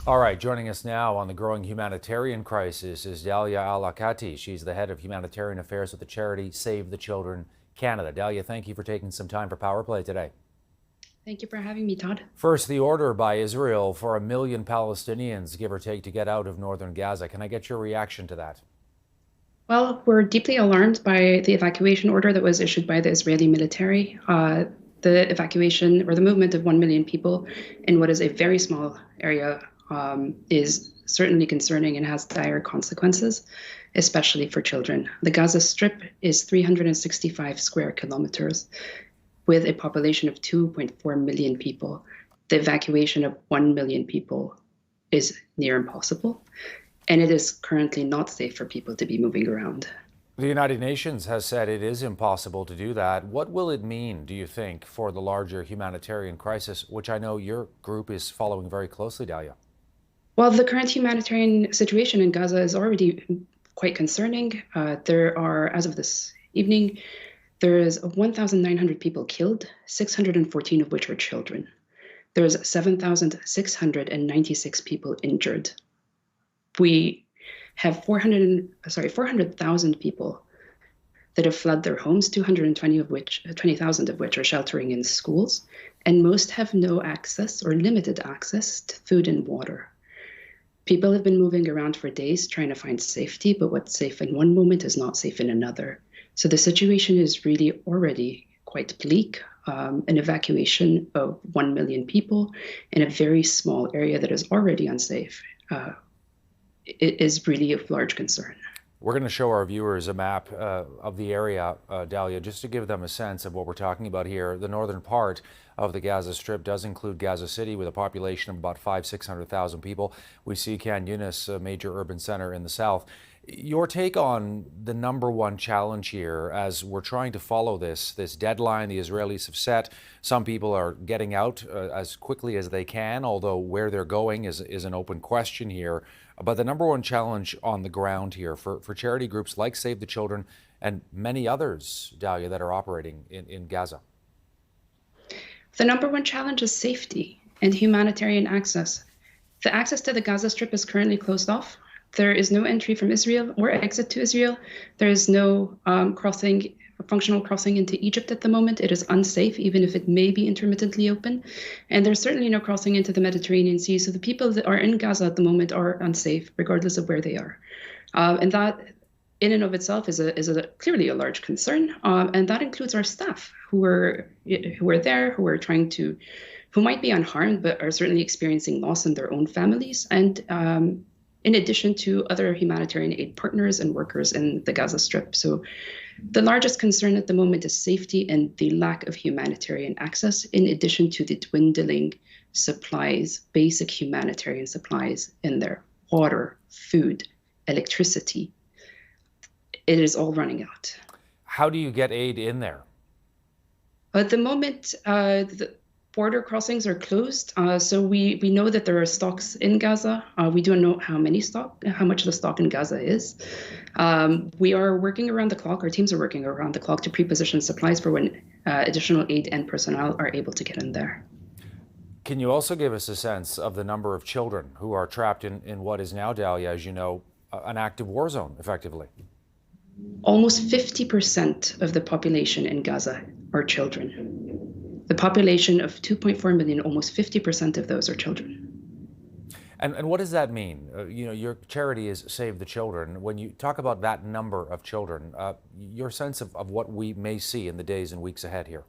All right, joining us now on the growing humanitarian crisis is Dalia Al-Awqati. She's the head of humanitarian affairs with the charity Save the Children Canada. Dalia, thank you for taking some time for Power Play today. Thank you for having me, Todd. First, the order by Israel for 1 million Palestinians, give or take, to get out of northern Gaza. Can I get your reaction to that? Well, we're deeply alarmed by the evacuation order that was issued by the Israeli military. The evacuation or the movement of 1 million people in what is a very small area is certainly concerning and has dire consequences, especially for children. The Gaza Strip is 365 square kilometers with a population of 2.4 million people. The evacuation of 1 million people is near impossible, and it is currently not safe for people to be moving around. The United Nations has said it is impossible to do that. What will it mean, do you think, for the larger humanitarian crisis, which I know your group is following very closely, Dalia? Well, the current humanitarian situation in Gaza is already quite concerning. There are, as of this evening, there is 1,900 people killed, 614 of which are children. There's 7,696 people injured. We have 400,000 people that have fled their homes, 20,000 of which are sheltering in schools, and most have no access or limited access to food and water. People have been moving around for days trying to find safety, but what's safe in one moment is not safe in another. So the situation is really already quite bleak. An evacuation of 1 million people in a very small area that is already unsafe it is really of large concern. We're going to show our viewers a map of the area, Dalia, just to give them a sense of what we're talking about here. The northern part of the Gaza Strip does include Gaza City with a population of about 600,000 people. We see Khan Yunis, a major urban center in the south. Your take on the number one challenge here as we're trying to follow this deadline the Israelis have set. Some people are getting out as quickly as they can, although where they're going is an open question here. But the number one challenge on the ground here for charity groups like Save the Children and many others, Dalia, that are operating in Gaza. The number one challenge is safety and humanitarian access. The access to the Gaza Strip is currently closed off. There is no entry from Israel or exit to Israel. There is no functional crossing into Egypt at the moment. It is unsafe, even if it may be intermittently open. And there's certainly no crossing into the Mediterranean Sea. So the people that are in Gaza at the moment are unsafe, regardless of where they are. And that, in and of itself, is clearly a large concern. And that includes our staff who are there, who might be unharmed, but are certainly experiencing loss in their own families. And in addition to other humanitarian aid partners and workers in the Gaza Strip. So the largest concern at the moment is safety and the lack of humanitarian access, in addition to the dwindling supplies, basic humanitarian supplies in there: water, food, electricity. It is all running out. How do you get aid in there? At the moment, the border crossings are closed, so we know that there are stocks in Gaza. We don't know how much the stock in Gaza is. We are working around the clock. Our teams are working around the clock to pre-position supplies for when additional aid and personnel are able to get in there. Can you also give us a sense of the number of children who are trapped in what is now, Dalia, as you know, an active war zone, effectively? Almost 50% of the population in Gaza are children. The population of 2.4 million, almost 50% of those are children. And what does that mean? Your charity is Save the Children. When you talk about that number of children, your sense of what we may see in the days and weeks ahead here?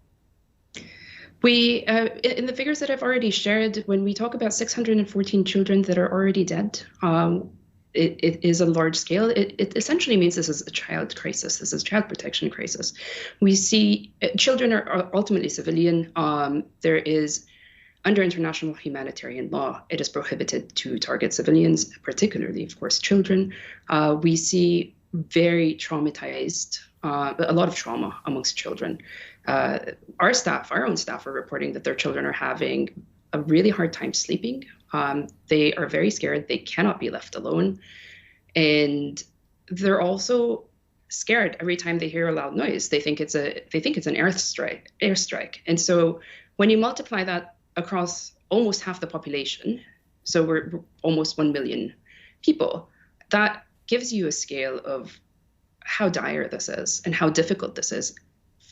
We, in the figures that I've already shared, when we talk about 614 children that are already dead, it is a large scale. It essentially means this is a child crisis. This is a child protection crisis. We see children are ultimately civilian. There is, under international humanitarian law, it is prohibited to target civilians, particularly, of course, children. We see very traumatized, a lot of trauma amongst children. Our own staff are reporting that their children are having a really hard time sleeping. They are very scared. They cannot be left alone. And they're also scared every time they hear a loud noise. They think it's an airstrike. And so when you multiply that across almost half the population, So we're almost 1 million people. That gives you a scale of how dire this is and how difficult this is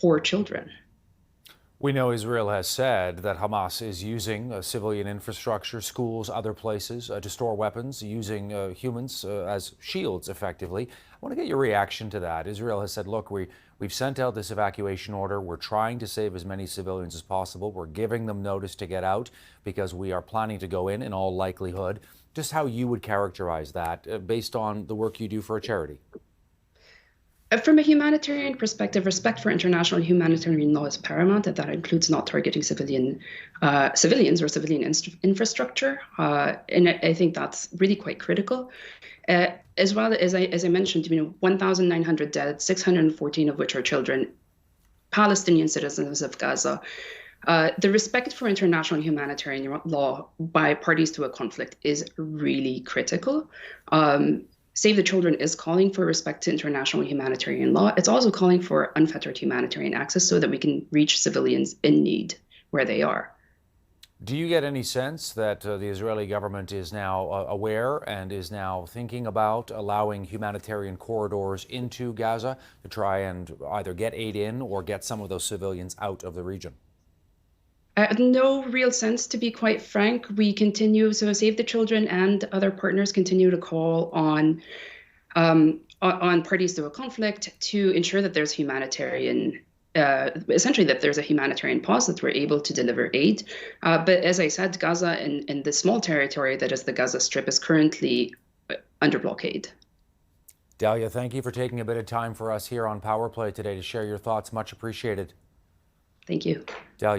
for children. We know Israel has said that Hamas is using civilian infrastructure, schools, other places to store weapons, using humans as shields effectively. I want to get your reaction to that. Israel has said, look, we've sent out this evacuation order. We're trying to save as many civilians as possible. We're giving them notice to get out because we are planning to go in all likelihood. Just how you would characterize that based on the work you do for a charity. From a humanitarian perspective, respect for international humanitarian law is paramount, and that includes not targeting civilians or civilian infrastructure. And I think that's really quite critical. As well as I mentioned, 1,900 dead, 614 of which are children, Palestinian citizens of Gaza. The respect for international humanitarian law by parties to a conflict is really critical. Save the Children is calling for respect to international humanitarian law. It's also calling for unfettered humanitarian access so that we can reach civilians in need where they are. Do you get any sense that the Israeli government is now aware and is now thinking about allowing humanitarian corridors into Gaza to try and either get aid in or get some of those civilians out of the region? No real sense, to be quite frank. We continue, so Save the Children and other partners continue to call on parties to a conflict to ensure that there's essentially that there's a humanitarian pause, that we're able to deliver aid. But as I said, Gaza and the small territory that is the Gaza Strip is currently under blockade. Dalia, thank you for taking a bit of time for us here on Power Play today to share your thoughts. Much appreciated. Thank you. Dalia.